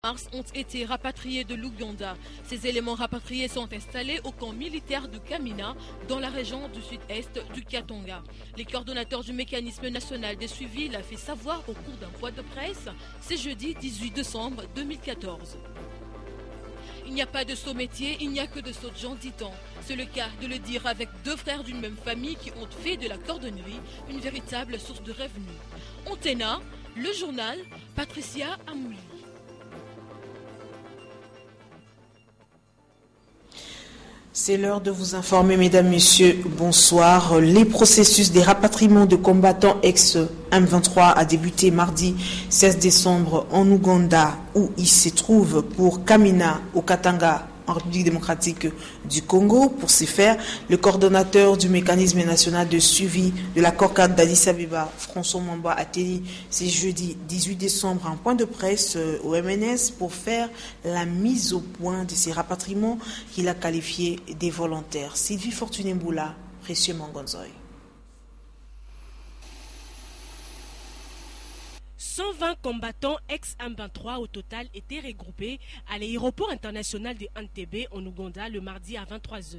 mars ont été rapatriés de l'Ouganda. Ces éléments rapatriés sont installés au camp militaire de Kamina, dans la région du sud-est du Katanga. Les coordonnateurs du mécanisme national des suivis l'a fait savoir au cours d'un point de presse, c'est jeudi 18 décembre 2014. Il n'y a pas de saut-métier, il n'y a que de saut-gens, dit-on. C'est le cas de le dire avec deux frères d'une même famille qui ont fait de la cordonnerie une véritable source de revenus. Antena, le journal, Patricia Amouli. C'est l'heure de vous informer, mesdames, messieurs, bonsoir. Les processus des rapatriements de combattants ex-M23 a débuté mardi 16 décembre en Ouganda, où ils se trouvent pour Kamina, au Katanga, en République démocratique du Congo. Pour ce faire, le coordonnateur du mécanisme national de suivi de l'accord cadre d'Addis Abeba, François Mamba, a tenu ce jeudi 18 décembre un point de presse au MNS pour faire la mise au point de ces rapatriements qu'il a qualifiés des volontaires. Sylvie Fortuné-Mboula, Précieux Mangonzoy. 120 combattants ex-M23 au total étaient regroupés à l'aéroport international de Entebbe en Ouganda le mardi à 23h.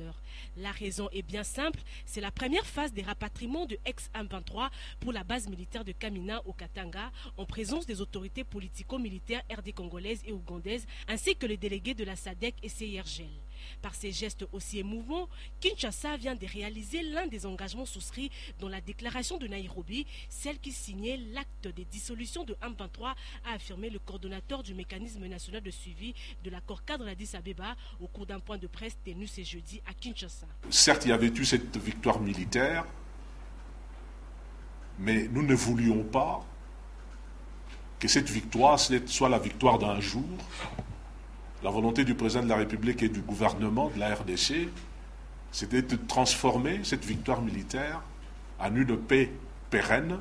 La raison est bien simple, c'est la première phase des rapatriements de ex-M23 pour la base militaire de Kamina au Katanga en présence des autorités politico-militaires RD congolaises et ougandaises ainsi que les délégués de la SADC et CIRGL. Par ces gestes aussi émouvants, Kinshasa vient de réaliser l'un des engagements souscrits dans la déclaration de Nairobi, celle qui signait l'acte de dissolution de M23, a affirmé le coordonnateur du mécanisme national de suivi de l'accord cadre d'Addis Abeba au cours d'un point de presse tenu ce jeudi à Kinshasa. Certes, il y avait eu cette victoire militaire, mais nous ne voulions pas que cette victoire soit la victoire d'un jour. La volonté du président de la République et du gouvernement de la RDC, c'était de transformer cette victoire militaire en une paix pérenne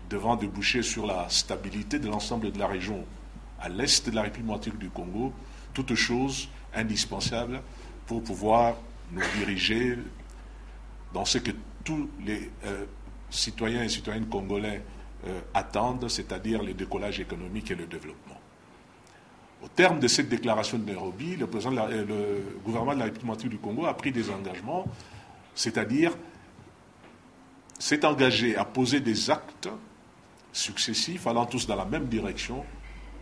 devant déboucher sur la stabilité de l'ensemble de la région à l'est de la République démocratique du Congo, toute chose indispensable pour pouvoir nous diriger dans ce que tous les citoyens et citoyennes congolais attendent, c'est-à-dire le décollage économique et le développement. Au terme de cette déclaration de Nairobi, le gouvernement de la République démocratique du Congo a pris des engagements, c'est-à-dire s'est engagé à poser des actes successifs allant tous dans la même direction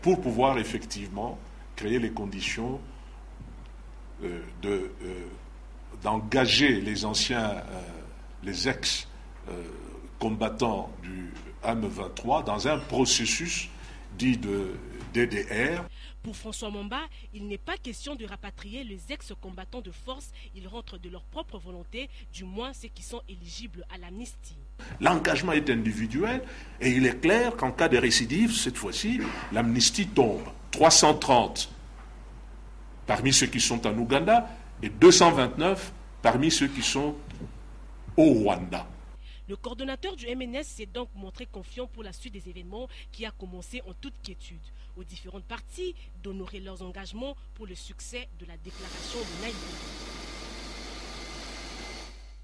pour pouvoir effectivement créer les conditions d'engager les anciens, les ex-combattants du M23 dans un processus dit de DDR. Pour François Mamba, il n'est pas question de rapatrier les ex-combattants de force. Ils rentrent de leur propre volonté, du moins ceux qui sont éligibles à l'amnistie. L'engagement est individuel et il est clair qu'en cas de récidive, cette fois-ci, l'amnistie tombe. 330 parmi ceux qui sont en Ouganda et 229 parmi ceux qui sont au Rwanda. Le coordonnateur du MNS s'est donc montré confiant pour la suite des événements qui a commencé en toute quiétude. Aux différentes parties d'honorer leurs engagements pour le succès de la déclaration de Nairobi.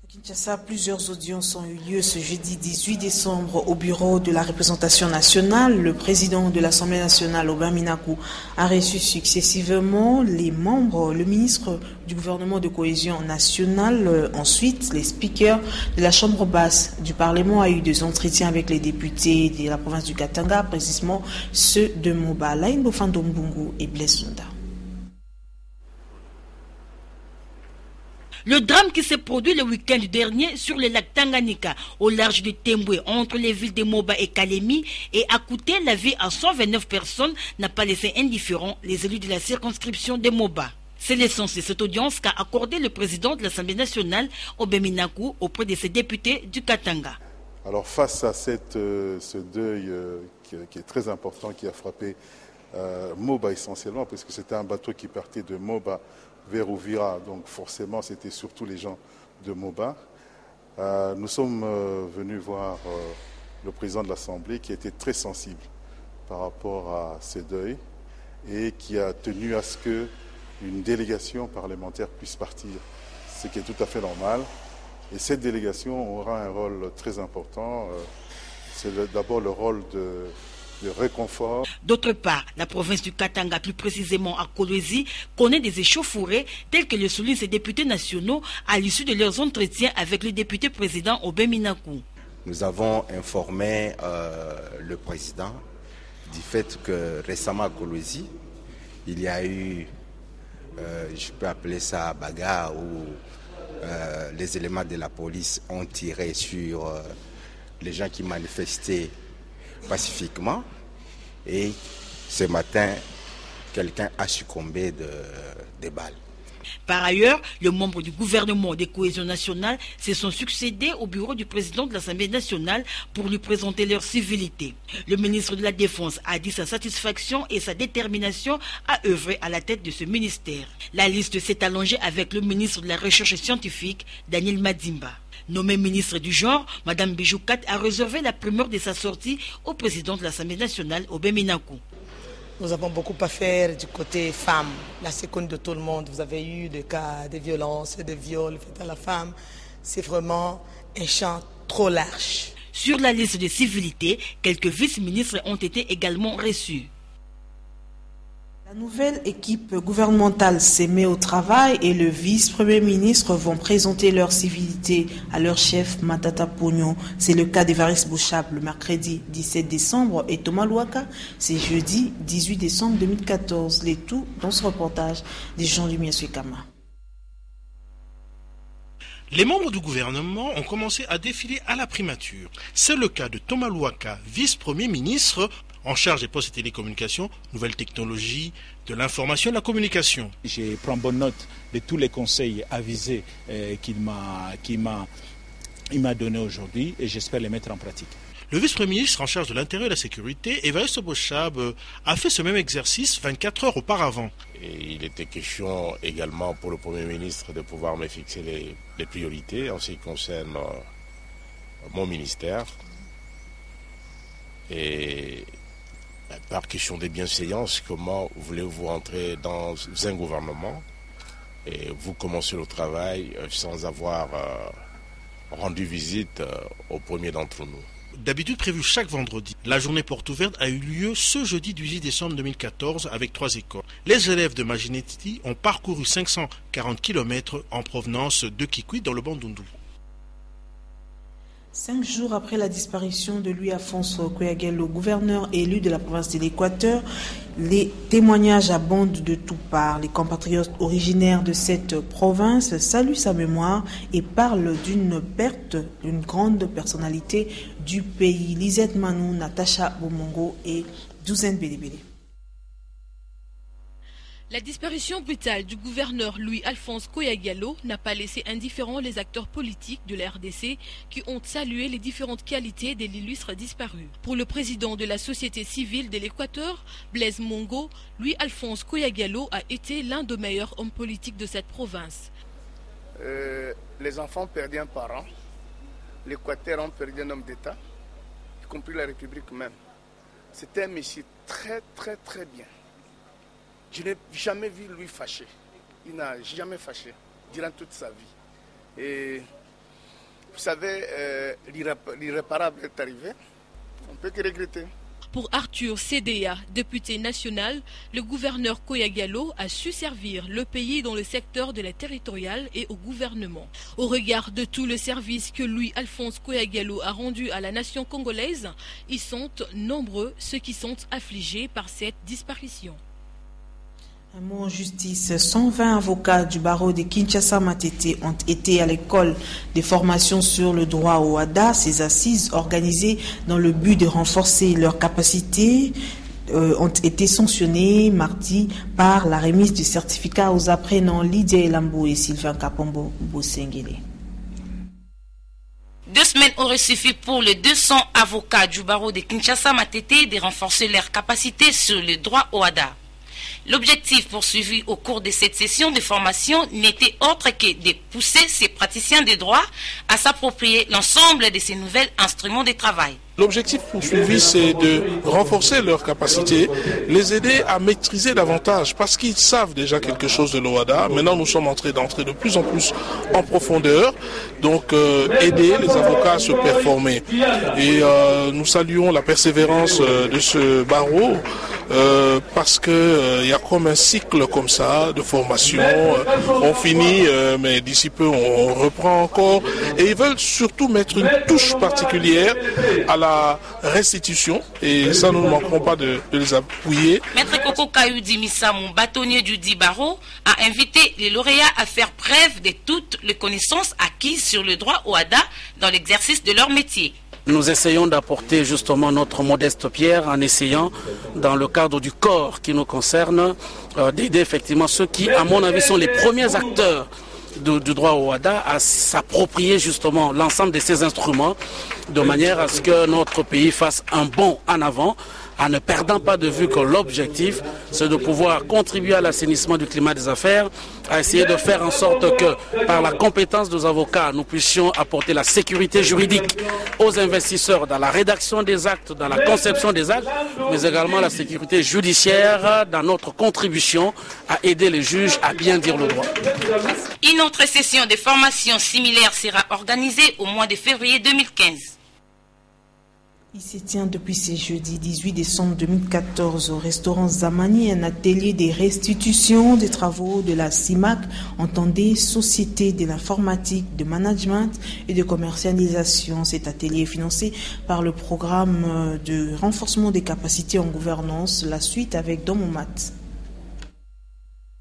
À Kinshasa, plusieurs audiences ont eu lieu ce jeudi 18 décembre au bureau de la représentation nationale. Le président de l'Assemblée nationale, Aubin Minakou, a reçu successivement les membres, le ministre du gouvernement de cohésion nationale. Ensuite, les speakers de la chambre basse du Parlement a eu des entretiens avec les députés de la province du Katanga, précisément ceux de Moba, Laïn Bofandombungu et Blaise Zunda. Le drame qui s'est produit le week-end dernier sur le lac Tanganyika, au large de Tembwe, entre les villes de Moba et Kalemi, et a coûté la vie à 129 personnes, n'a pas laissé indifférents les élus de la circonscription de Moba. C'est l'essence de cette audience qu'a accordé le président de l'Assemblée nationale, Aubin Minakou, auprès de ses députés du Katanga. Alors face à ce deuil qui est très important, qui a frappé Moba essentiellement, parce que c'était un bateau qui partait de Moba vers Uvira, donc forcément c'était surtout les gens de Moba. Nous sommes venus voir le président de l'Assemblée qui était très sensible par rapport à ces deuils et qui a tenu à ce qu'une délégation parlementaire puisse partir, ce qui est tout à fait normal. Et cette délégation aura un rôle très important. C'est d'abord le rôle de de réconfort. D'autre part, la province du Katanga, plus précisément à Kolwezi, connaît des échauffourées tels que le soulignent ses députés nationaux à l'issue de leurs entretiens avec le député président Obé Minakou. Nous avons informé le président du fait que récemment à Kolwezi, il y a eu, je peux appeler ça bagarre, où les éléments de la police ont tiré sur les gens qui manifestaient pacifiquement. Et ce matin, quelqu'un a succombé de balles. Par ailleurs, les membres du gouvernement de cohésion nationale se sont succédés au bureau du président de l'Assemblée nationale pour lui présenter leur civilité. Le ministre de la Défense a dit sa satisfaction et sa détermination à œuvrer à la tête de ce ministère. La liste s'est allongée avec le ministre de la Recherche scientifique, Daniel Madimba. Nommé ministre du genre, Mme Bijoukat a réservé la primeur de sa sortie au président de l'Assemblée nationale, Obé Minakou. Nous avons beaucoup à faire du côté femme, la seconde de tout le monde. Vous avez eu des cas de violence, de viols faits à la femme. C'est vraiment un champ trop large. Sur la liste de civilité, quelques vice-ministres ont été également reçus. La nouvelle équipe gouvernementale s'est mise au travail et le vice-premier ministre vont présenter leur civilité à leur chef Matata Pogno. C'est le cas d'Évariste Bouchab le mercredi 17 décembre et Thomas Louaka, c'est jeudi 18 décembre 2014. Les tout dans ce reportage des gens du Miasuikama. Les membres du gouvernement ont commencé à défiler à la primature. C'est le cas de Thomas Louaka, vice-premier ministre en charge des postes et télécommunications, nouvelles technologies, de l'information et de la communication. Je prends bonne note de tous les conseils avisés qu'il m'a donné aujourd'hui et j'espère les mettre en pratique. Le vice-premier ministre en charge de l'intérieur et de la sécurité, Évariste Bouchab, a fait ce même exercice 24 heures auparavant. Et il était question également pour le Premier ministre de pouvoir me fixer les priorités en ce qui concerne mon ministère. Et par question de bienséance, comment voulez-vous entrer dans un gouvernement et vous commencez le travail sans avoir rendu visite au premier d'entre nous? D'habitude prévu chaque vendredi, la journée porte ouverte a eu lieu ce jeudi 18 décembre 2014 avec 3 écoles. Les élèves de Majinetti ont parcouru 540 km en provenance de Kikwit dans le Bandundu. 5 jours après la disparition de Louis-Alphonse Koyagelo, gouverneur élu de la province de l'Équateur, les témoignages abondent de toutes parts. Les compatriotes originaires de cette province saluent sa mémoire et parlent d'une perte d'une grande personnalité du pays. Lisette Manou, Natacha Bomongo et Douzaine Bélébélé. La disparition brutale du gouverneur Louis-Alphonse Koyagelo n'a pas laissé indifférents les acteurs politiques de la RDC qui ont salué les différentes qualités de l'illustre disparu. Pour le président de la société civile de l'Équateur, Blaise Mongo, Louis-Alphonse Koyagelo a été l'un des meilleurs hommes politiques de cette province. Les enfants perdaient un parent, l'Équateur a perdu un homme d'État, y compris la République même. C'était un monsieur très bien. Je n'ai jamais vu lui fâché. Il n'a jamais fâché durant toute sa vie. Et vous savez, l'irréparable est arrivé. On ne peut que regretter. Pour Arthur Cédéa, député national, le gouverneur Koyagelo a su servir le pays dans le secteur de la territoriale et au gouvernement. Au regard de tout le service que Louis-Alphonse Koyagelo a rendu à la nation congolaise, ils sont nombreux ceux qui sont affligés par cette disparition. Un mot en justice, 120 avocats du barreau de Kinshasa-Matete ont été à l'école de formation sur le droit au ADA. Ces assises organisées dans le but de renforcer leurs capacités ont été sanctionnées mardi par la remise du certificat aux apprenants Lydia Elambo et Sylvain Kapombo Bosengele. 2 semaines auraient suffi pour les 200 avocats du barreau de Kinshasa-Matete de renforcer leurs capacités sur le droit au ADA. L'objectif poursuivi au cours de cette session de formation n'était autre que de pousser ces praticiens de droit à s'approprier l'ensemble de ces nouveaux instruments de travail. L'objectif poursuivi, c'est de renforcer leurs capacités, les aider à maîtriser davantage, parce qu'ils savent déjà quelque chose de l'OHADA. Maintenant, nous sommes en train d'entrer de plus en plus en profondeur, donc aider les avocats à se performer. Et nous saluons la persévérance de ce barreau, parce qu'il y a comme un cycle comme ça de formation. On finit, mais d'ici peu, on reprend encore. Et ils veulent surtout mettre une touche particulière à la restitution, et ça, nous ne manquerons pas de les appuyer. Maître Koko Kayoudi Missamou, bâtonnier du dit barreau, a invité les lauréats à faire preuve de toutes les connaissances acquises sur le droit au HADA dans l'exercice de leur métier. Nous essayons d'apporter justement notre modeste pierre en essayant, dans le cadre du corps qui nous concerne, d'aider effectivement ceux qui, à mon avis, sont les premiers acteurs du droit au HADA à s'approprier justement l'ensemble de ces instruments de manière à ce que notre pays fasse un bond en avant, en ne perdant pas de vue que l'objectif, c'est de pouvoir contribuer à l'assainissement du climat des affaires, à essayer de faire en sorte que, par la compétence des avocats, nous puissions apporter la sécurité juridique aux investisseurs dans la rédaction des actes, dans la conception des actes, mais également la sécurité judiciaire dans notre contribution à aider les juges à bien dire le droit. Une autre session de formation similaire sera organisée au mois de février 2015. Il se tient depuis ce jeudi 18 décembre 2014 au restaurant Zamani un atelier de restitution des travaux de la CIMAC, entendez Société de l'informatique, de management et de commercialisation. Cet atelier est financé par le programme de renforcement des capacités en gouvernance, la suite avec Domomat.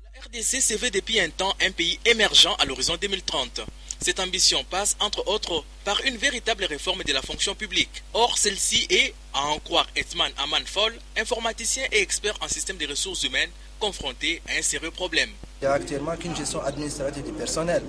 La RDC se veut depuis un temps un pays émergent à l'horizon 2030. Cette ambition passe, entre autres, par une véritable réforme de la fonction publique. Or, celle-ci est, à en croire Hetman Aman Fall, informaticien et expert en système de ressources humaines, confronté à un sérieux problème. Il n'y a actuellement qu'une gestion administrative du personnel.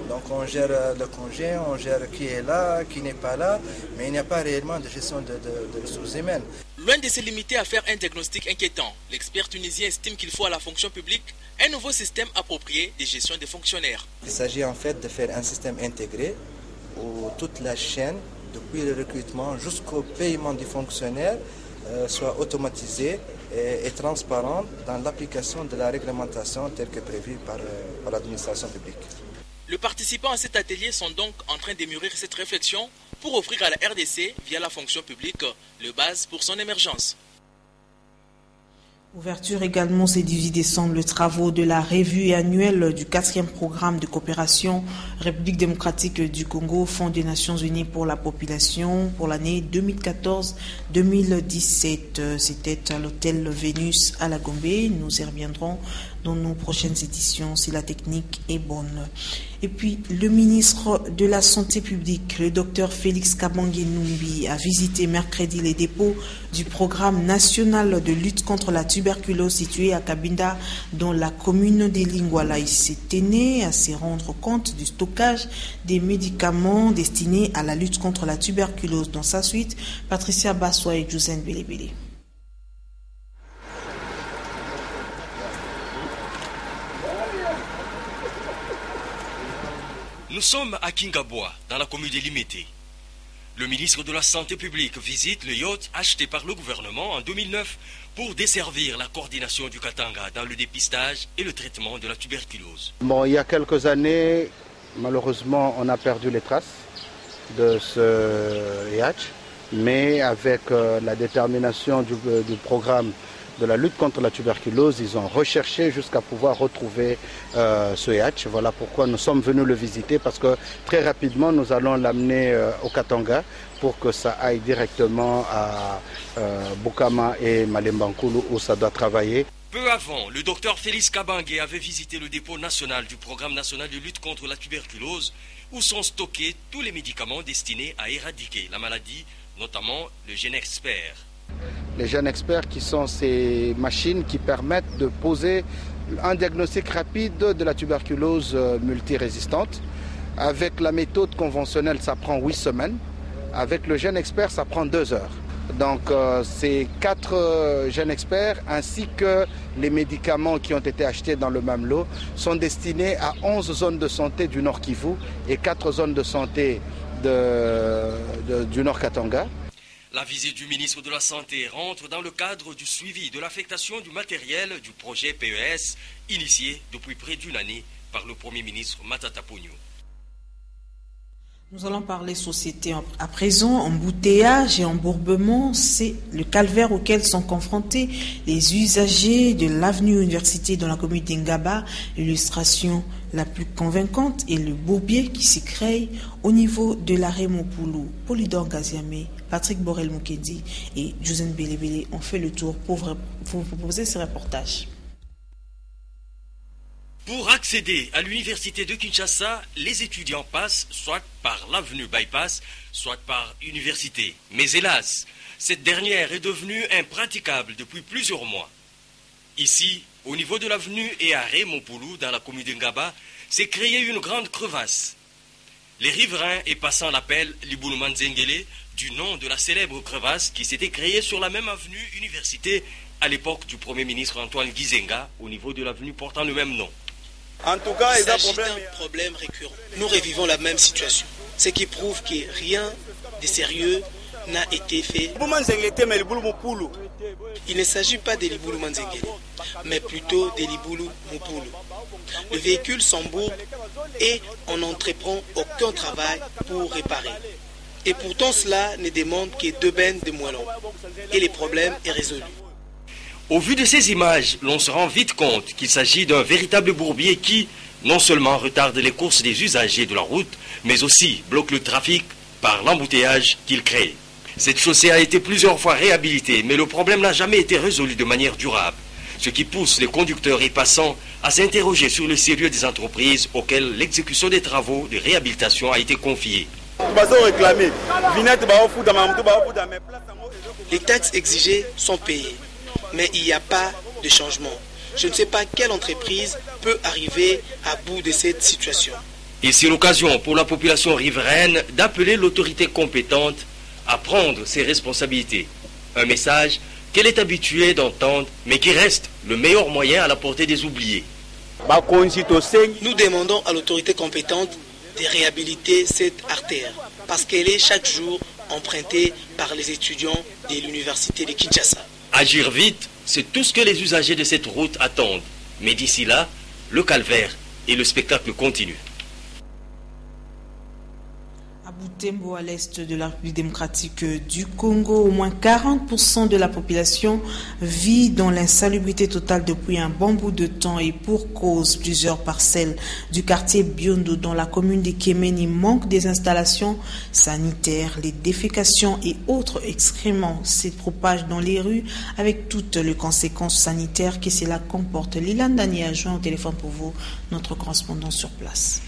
Donc on gère le congé, on gère qui est là, qui n'est pas là, mais il n'y a pas réellement de gestion de ressources humaines. Loin de se limiter à faire un diagnostic inquiétant, l'expert tunisien estime qu'il faut à la fonction publique un nouveau système approprié de gestion des fonctionnaires. Il s'agit en fait de faire un système intégré où toute la chaîne, depuis le recrutement jusqu'au paiement du fonctionnaire, soit automatisée et transparente dans l'application de la réglementation telle que prévue par l'administration publique. Les participants à cet atelier sont donc en train de mûrir cette réflexion pour offrir à la RDC, via la fonction publique, les bases pour son émergence. Ouverture également ce 18 décembre, les travaux de la revue annuelle du 4e programme de coopération République démocratique du Congo, Fonds des Nations Unies pour la population pour l'année 2014-2017. C'était à l'hôtel Vénus à la Gombe. Nous y reviendrons dans nos prochaines éditions si la technique est bonne. Et puis, le ministre de la Santé publique, le docteur Félix Kabange Numbi, a visité mercredi les dépôts du programme national de lutte contre la tuberculose situé à Cabinda, dans la commune des Lingwala. Il s'est tenu à se rendre compte du stockage des médicaments destinés à la lutte contre la tuberculose. Dans sa suite, Patricia Bassois et Jouzen Belebele. Nous sommes à Kingaboa, dans la commune de Limete. Le ministre de la Santé publique visite le yacht acheté par le gouvernement en 2009 pour desservir la coordination du Katanga dans le dépistage et le traitement de la tuberculose. Bon, il y a quelques années, malheureusement, on a perdu les traces de ce yacht, mais avec la détermination du programme de la lutte contre la tuberculose, ils ont recherché jusqu'à pouvoir retrouver ce yacht. Voilà pourquoi nous sommes venus le visiter, parce que très rapidement nous allons l'amener au Katanga pour que ça aille directement à Bukama et Malembankulu où ça doit travailler. Peu avant, le docteur Félix Kabange avait visité le dépôt national du programme national de lutte contre la tuberculose où sont stockés tous les médicaments destinés à éradiquer la maladie, notamment le GeneXpert. Les GeneXpert qui sont ces machines qui permettent de poser un diagnostic rapide de la tuberculose multirésistante. Avec la méthode conventionnelle, ça prend 8 semaines. Avec le GeneXpert, ça prend 2 heures. Donc ces 4 GeneXpert ainsi que les médicaments qui ont été achetés dans le même lot sont destinés à 11 zones de santé du Nord Kivu et 4 zones de santé du Nord Katanga. La visite du ministre de la Santé rentre dans le cadre du suivi de l'affectation du matériel du projet PES initié depuis près d'une année par le Premier ministre Matata Ponyo. Nous allons parler société à présent. Embouteillage et embourbement, c'est le calvaire auquel sont confrontés les usagers de l'avenue Université dans la commune d'Ingaba. L'illustration la plus convaincante est le bourbier qui s'y crée au niveau de l'arrêt Mopoulou. Polydor Gaziame, Patrick Borel-Moukedi et Josène Belebele ont fait le tour pour vous proposer ce reportage. Pour accéder à l'université de Kinshasa, les étudiants passent soit par l'avenue Bypass, soit par université. Mais hélas, cette dernière est devenue impraticable depuis plusieurs mois. Ici, au niveau de l'avenue et arrêt Mopoulou, dans la commune d'Ingaba, s'est créée une grande crevasse. Les riverains et passants l'appellent Liboulou-Manzengele, du nom de la célèbre crevasse qui s'était créée sur la même avenue université à l'époque du Premier ministre Antoine Gizenga, au niveau de l'avenue portant le même nom. En tout cas, il s'agit d'un problème récurrent. Nous revivons la même situation, ce qui prouve que rien de sérieux n'a été fait. Il ne s'agit pas de Liboulou Manzengele, mais plutôt de Liboulou Mopoulou. Le véhicule s'embourbe et on n'entreprend aucun travail pour réparer. Et pourtant cela ne demande que 2 bennes de moellons. Et le problème est résolu. Au vu de ces images, l'on se rend vite compte qu'il s'agit d'un véritable bourbier qui, non seulement retarde les courses des usagers de la route, mais aussi bloque le trafic par l'embouteillage qu'il crée. Cette chaussée a été plusieurs fois réhabilitée, mais le problème n'a jamais été résolu de manière durable, ce qui pousse les conducteurs et passants à s'interroger sur le sérieux des entreprises auxquelles l'exécution des travaux de réhabilitation a été confiée. Les taxes exigées sont payées, mais il n'y a pas de changement. Je ne sais pas quelle entreprise peut arriver à bout de cette situation. Et c'est l'occasion pour la population riveraine d'appeler l'autorité compétente à prendre ses responsabilités. Un message qu'elle est habituée d'entendre, mais qui reste le meilleur moyen à la portée des oubliés. Nous demandons à l'autorité compétente de réhabiliter cette artère, parce qu'elle est chaque jour empruntée par les étudiants de l'université de Kinshasa. Agir vite, c'est tout ce que les usagers de cette route attendent. Mais d'ici là, le calvaire et le spectacle continuent. À Butembo, à l'est de la République démocratique du Congo, au moins 40% de la population vit dans l'insalubrité totale depuis un bon bout de temps et pour cause. Plusieurs parcelles du quartier Biondo dans la commune de Kémeni manquent des installations sanitaires. Les défécations et autres excréments se propagent dans les rues avec toutes les conséquences sanitaires que cela comporte. Lilan Dani a joint au téléphone pour vous, notre correspondant sur place.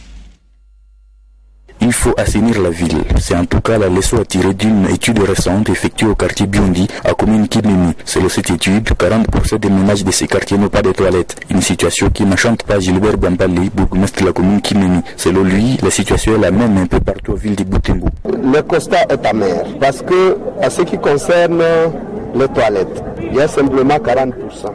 Il faut assainir la ville. C'est en tout cas la leçon à tirer d'une étude récente effectuée au quartier Biondi, à commune Kimini. Selon cette étude, 40% des ménages de ces quartiers n'ont pas de toilettes. Une situation qui n'enchante pas Gilbert Bambali, bourgmestre de la commune Kimini. Selon lui, la situation est la même un peu partout en ville de Butembo. Le constat est amer parce que, à ce qui concerne les toilettes, il y a simplement 40%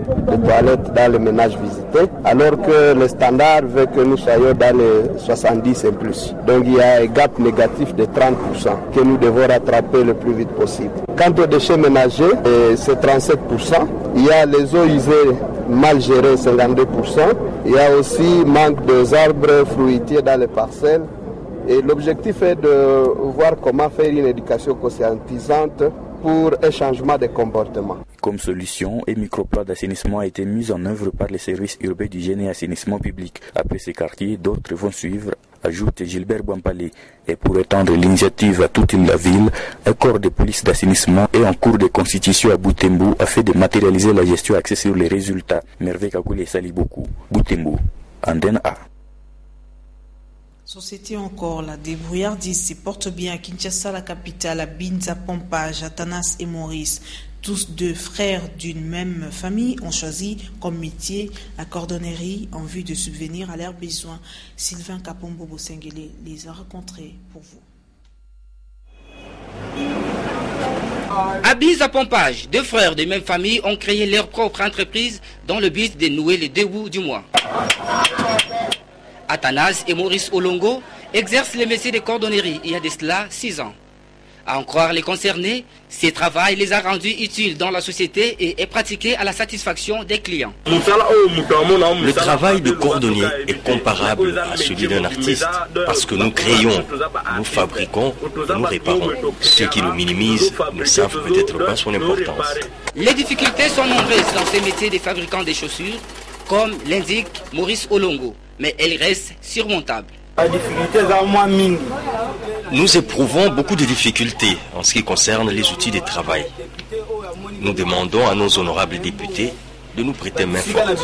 de toilettes dans les ménages visités, alors que le standard veut que nous soyons dans les 70 et plus. Donc il y a un gap négatif de 30% que nous devons rattraper le plus vite possible. Quant aux déchets ménagers, c'est 37%. Il y a les eaux usées mal gérées, 52%. Il y a aussi manque d'arbres fruitiers dans les parcelles. Et l'objectif est de voir comment faire une éducation conscientisante pour un changement de comportement. Comme solution, un microplan d'assainissement a été mis en œuvre par les services urbains d'hygiène et assainissement public. Après ces quartiers, d'autres vont suivre, ajoute Gilbert Bwampalé. Et pour étendre l'initiative à toute la ville, un corps de police d'assainissement est en cours de constitution à Butembo afin de matérialiser la gestion axée sur les résultats. Merveille Kakouli et Saliboku, Butembo, Andenne A. Société encore, la débrouillardise se porte bien à Kinshasa, la capitale, à Binza, Pompage, Atanas et Maurice. Tous deux frères d'une même famille ont choisi comme métier la cordonnerie en vue de subvenir à leurs besoins. Sylvain Kapombo Bosengele les a rencontrés pour vous. À Binza Pompage, deux frères de même famille ont créé leur propre entreprise dans le but de nouer les deux bouts du mois. Atanas et Maurice Olongo exercent le métier de cordonnerie il y a de cela 6 ans. À en croire les concernés, ce travail les a rendus utiles dans la société et est pratiqué à la satisfaction des clients. Le travail de cordonnier est comparable à celui d'un artiste parce que nous créons, nous fabriquons et nous réparons. Ceux qui le minimisent ne savent peut-être pas son importance. Les difficultés sont nombreuses dans ce métier des fabricants des chaussures, comme l'indique Maurice Olongo, mais elles restent surmontables. Nous éprouvons beaucoup de difficultés en ce qui concerne les outils de travail. Nous demandons à nos honorables députés de nous prêter main forte.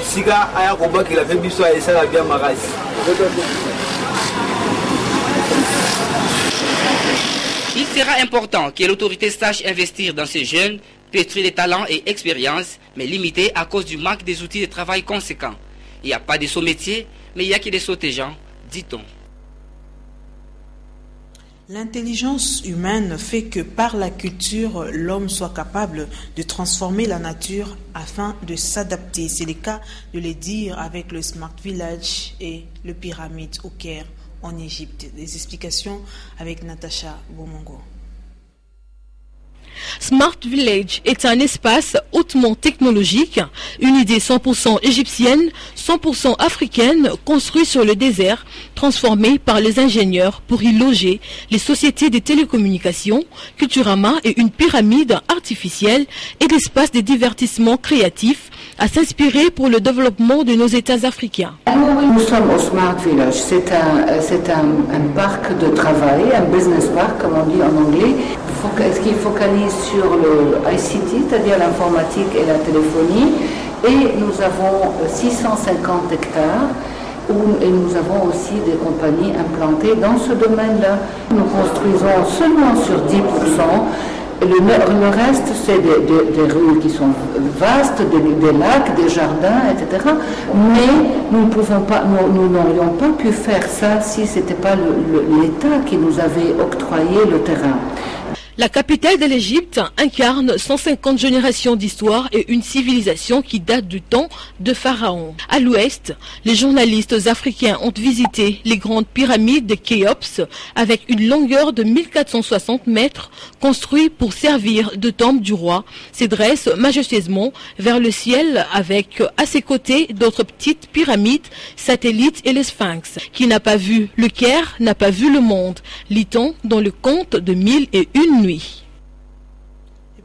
Il sera important que l'autorité sache investir dans ces jeunes, pétris de talent et expérience, mais limités à cause du manque des outils de travail conséquents. Il n'y a pas de saut métier, mais il y a que des sautés gens, dit-on. L'intelligence humaine fait que par la culture, l'homme soit capable de transformer la nature afin de s'adapter. C'est le cas de le dire avec le Smart Village et le Pyramide au Caire en Égypte. Des explications avec Natacha Bomongo. Smart Village est un espace hautement technologique, une idée 100% égyptienne, 100% africaine, construit sur le désert, transformée par les ingénieurs pour y loger les sociétés de télécommunications, Culturama et une pyramide artificielle et l'espace de divertissement créatif à s'inspirer pour le développement de nos États africains. Nous sommes au Smart Village. C'est un parc de travail, un business park, comme on dit en anglais, qui focalise sur le ICT, c'est-à-dire l'informatique et la téléphonie. Et nous avons 650 hectares et nous avons aussi des compagnies implantées dans ce domaine-là. Nous construisons seulement sur 10%. Le reste, c'est des rues qui sont vastes, des lacs, des jardins, etc. Mais nous n'aurions pas pu faire ça si ce n'était pas l'État qui nous avait octroyé le terrain. La capitale de l'Égypte incarne 150 générations d'histoire et une civilisation qui date du temps de Pharaon. À l'ouest, les journalistes africains ont visité les grandes pyramides de Khéops avec une longueur de 1460 mètres, construites pour servir de temple du roi, se dressent majestueusement vers le ciel avec à ses côtés d'autres petites pyramides, satellites et les sphinx. Qui n'a pas vu le Caire n'a pas vu le monde, lit-on dans le conte de 1001 nuits. Et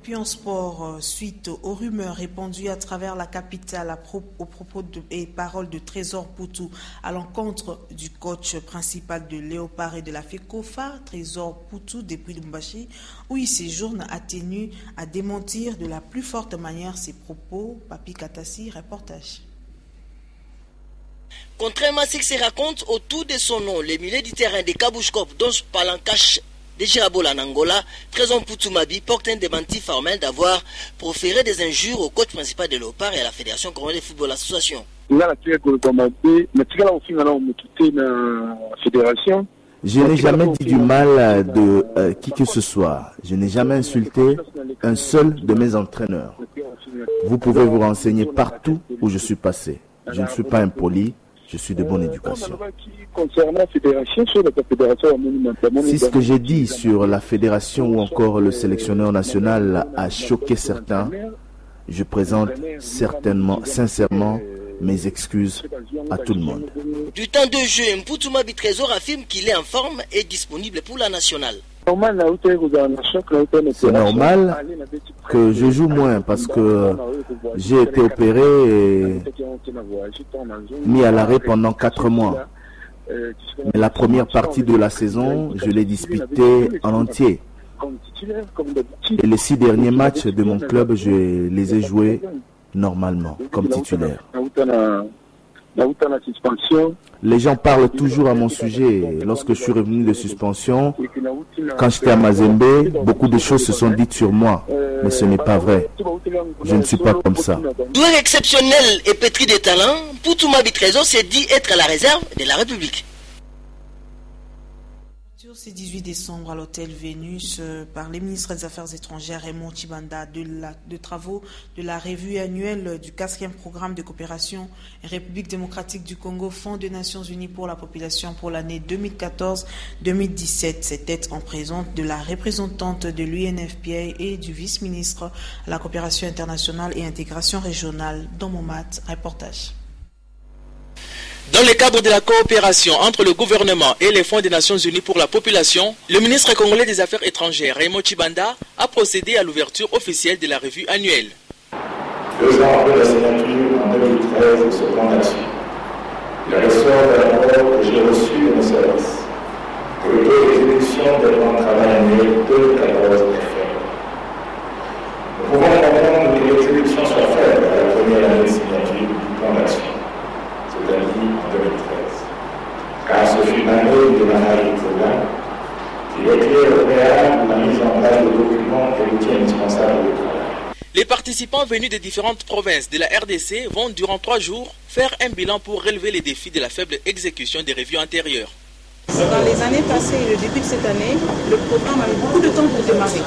puis en sport, suite aux rumeurs répandues à travers la capitale au propos et paroles de Trésor Poutou à l'encontre du coach principal de Léopard et de la FECOFA, Trésor Poutou depuis Lumbashi, où il séjourne, a tenu à démentir de la plus forte manière ses propos. Papi Katassi, reportage. Contrairement à ce qui se raconte autour de son nom, les milieux du terrain de Kabouchkop, dont Palancache de Girabol en Angola, Trésor Poutou-Mabi porte un démenti formel d'avoir proféré des injures au coach principal de Léopard et à la Fédération Congolaise de Football Association. Je n'ai jamais dit du mal de qui que ce soit. Je n'ai jamais insulté un seul de mes entraîneurs. Vous pouvez vous renseigner partout où je suis passé. Je ne suis pas impoli. Je suis de bonne éducation. Si ce que j'ai dit sur la fédération ou encore le sélectionneur national a choqué certains, je présente sincèrement mes excuses à tout le monde. Du temps de jeu, Mpoutou-Mabi Trésor affirme qu'il est en forme et disponible pour la nationale. C'est normal que je joue moins parce que j'ai été opéré et mis à l'arrêt pendant 4 mois. Mais la première partie de la saison, je l'ai disputée en entier. Et les 6 derniers matchs de mon club, je les ai joués normalement, comme titulaire. Les gens parlent toujours à mon sujet. Lorsque je suis revenu de suspension, quand j'étais à Mazembe, beaucoup de choses se sont dites sur moi. Mais ce n'est pas vrai. Je ne suis pas comme ça. Joueur exceptionnel et pétri de talent, Poutou-Mabi Trésor s'est dit être à la réserve de la République. Ce 18 décembre à l'hôtel Vénus par les ministres des Affaires étrangères Raymond Tshibanda de travaux de la revue annuelle du 4e programme de coopération République démocratique du Congo, Fonds des Nations Unies pour la population pour l'année 2014-2017. C'était en présence de la représentante de l'UNFPA et du vice-ministre à la coopération internationale et intégration régionale. Dans Momat, reportage. Dans le cadre de la coopération entre le gouvernement et les Fonds des Nations Unies pour la population, le ministre congolais des Affaires étrangères, Raymond Tshibanda, a procédé à l'ouverture officielle de la revue annuelle. 2 ans après la signature en 2013 de ce plan d'action, il ressort d'un rapport que j'ai reçu de nos services que le taux d'exécution des plans de travail annuel 2014 est faible. Nous pouvons comprendre que l'exécution soit faible à la première année de signature du plan d'action, c'est-à-dire en 2013. Car ce fut l'année du démarrage du programme qui requiert au préalable la mise en place de documents et outils indispensables de travail. Les participants venus des différentes provinces de la RDC vont durant 3 jours faire un bilan pour relever les défis de la faible exécution des revues antérieures. Dans les années passées et le début de cette année, le programme a eu beaucoup de temps pour démarrer.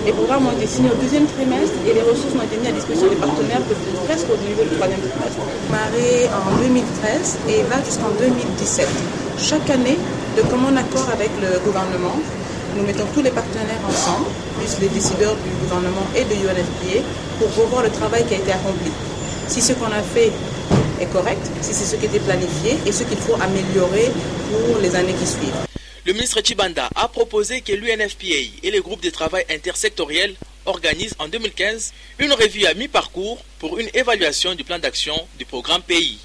Les programmes ont été signés au 2e trimestre et les ressources ont été mises à disposition des partenaires presque au niveau du 3e trimestre. Démarré en 2013 et va jusqu'en 2017. Chaque année, de commun accord avec le gouvernement, nous mettons tous les partenaires ensemble, plus les décideurs du gouvernement et de l'UNFPA, pour revoir le travail qui a été accompli. Si ce qu'on a fait est correct, si c'est ce qui était planifié et ce qu'il faut améliorer pour les années qui suivent. Le ministre Tshibanda a proposé que l'UNFPA et les groupes de travail intersectoriels organisent en 2015 une revue à mi-parcours pour une évaluation du plan d'action du programme pays.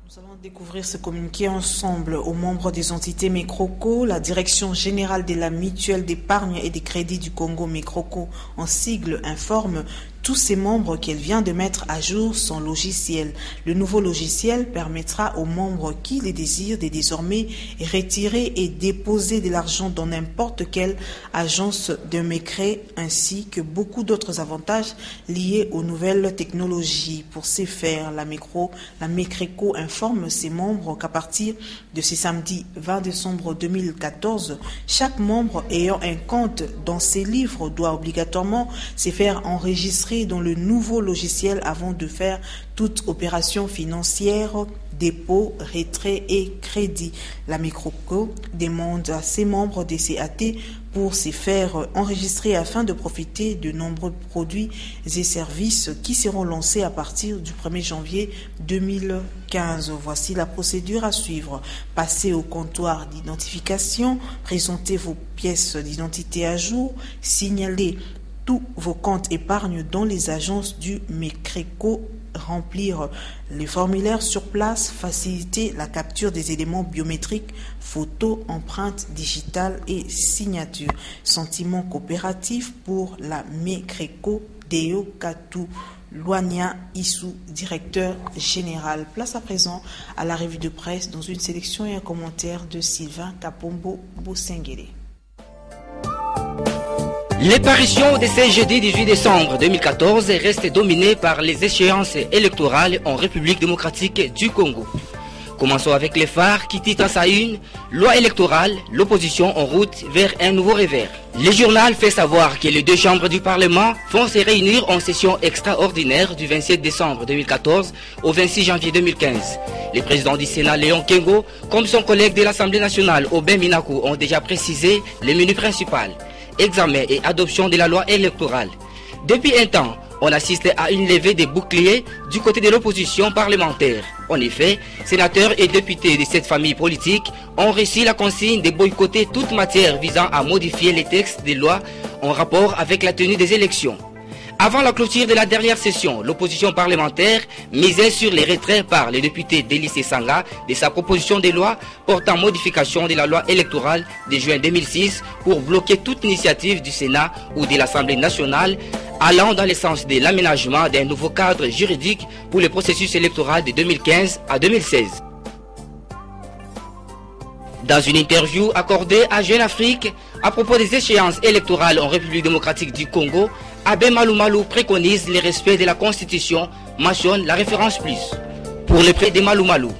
Nous allons découvrir ce communiqué ensemble aux membres des entités MECROCO. La Direction générale de la mutuelle d'épargne et des crédits du Congo, MECROCO, en sigle, informe tous ses membres qu'elle vient de mettre à jour son logiciel. Le nouveau logiciel permettra aux membres qui le désirent de désormais retirer et déposer de l'argent dans n'importe quelle agence de MECRE, ainsi que beaucoup d'autres avantages liés aux nouvelles technologies. Pour ce faire, la MECRECO informe ses membres qu'à partir de ce samedi 20 décembre 2014, chaque membre ayant un compte dans ses livres doit obligatoirement se faire enregistrer dans le nouveau logiciel avant de faire toute opération financière, dépôt, retrait et crédit. La MECROCO demande à ses membres des CAT pour se faire enregistrer afin de profiter de nombreux produits et services qui seront lancés à partir du 1er janvier 2015. Voici la procédure à suivre. Passez au comptoir d'identification, présentez vos pièces d'identité à jour, signalez tous vos comptes épargne dans les agences du MECRECO, remplir les formulaires sur place, faciliter la capture des éléments biométriques, photos, empreintes digitales et signatures. Sentiment coopératif pour la MECRECO, Deo Katou Loania Issou, directeur général. Place à présent à la revue de presse dans une sélection et un commentaire de Sylvain Kapombo Bosengele. L'apparition de ce jeudi 18 décembre 2014 reste dominée par les échéances électorales en République démocratique du Congo. Commençons avec les phares qui titrent à sa une « Loi électorale, l'opposition en route vers un nouveau revers ». Le journal fait savoir que les 2 chambres du Parlement vont se réunir en session extraordinaire du 27 décembre 2014 au 26 janvier 2015. Les présidents du Sénat, Léon Kengo, comme son collègue de l'Assemblée nationale, Aubin Minakou, ont déjà précisé les menus principaux. Examen et adoption de la loi électorale. Depuis un temps, on assiste à une levée des boucliers du côté de l'opposition parlementaire. En effet, sénateurs et députés de cette famille politique ont reçu la consigne de boycotter toute matière visant à modifier les textes des lois en rapport avec la tenue des élections. Avant la clôture de la dernière session, l'opposition parlementaire misait sur les retraits par le député Délice Sanga de sa proposition de loi portant modification de la loi électorale de juin 2006 pour bloquer toute initiative du Sénat ou de l'Assemblée nationale allant dans le sens de l'aménagement d'un nouveau cadre juridique pour le processus électoral de 2015 à 2016. Dans une interview accordée à Jeune Afrique à propos des échéances électorales en République démocratique du Congo, Abbé Malou Malou préconise le respect de la Constitution, mentionne la référence plus. Pour le prix de Malou Malou,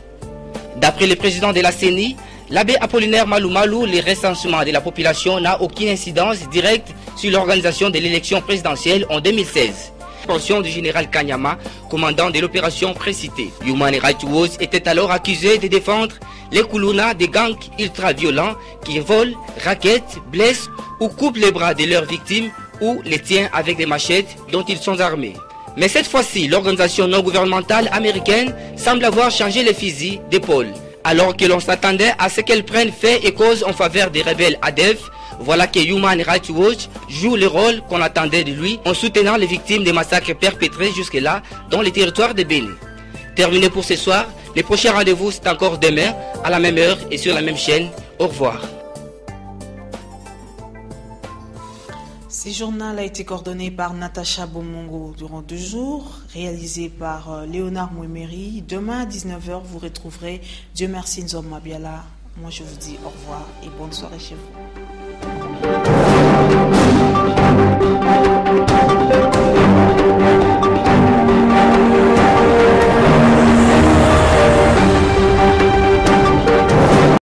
d'après le président de la CENI, L'abbé Apollinaire Malou Malou, le recensement de la population n'a aucune incidence directe sur l'organisation de l'élection présidentielle en 2016. Pension du général Kanyama, commandant de l'opération précitée. Human Rights Watch était alors accusé de défendre les Koulouna des gangs ultra-violents qui volent, raquettent, blessent ou coupent les bras de leurs victimes ou les tiennent avec des machettes dont ils sont armés. Mais cette fois-ci, l'organisation non gouvernementale américaine semble avoir changé les fusils d'épaule. Alors que l'on s'attendait à ce qu'elle prenne fait et cause en faveur des rebelles ADEF, voilà que Human Rights Watch joue le rôle qu'on attendait de lui en soutenant les victimes des massacres perpétrés jusque-là dans les territoires de Bénin. Terminé pour ce soir, les prochains rendez-vous c'est encore demain à la même heure et sur la même chaîne. Au revoir. Ce journal a été coordonné par Natacha Bomongo durant 2 jours, réalisé par Léonard Mouemeri. Demain à 19h, vous retrouverez Dieu merci Nzom Mabiala. Moi je vous dis au revoir et bonne soirée chez vous.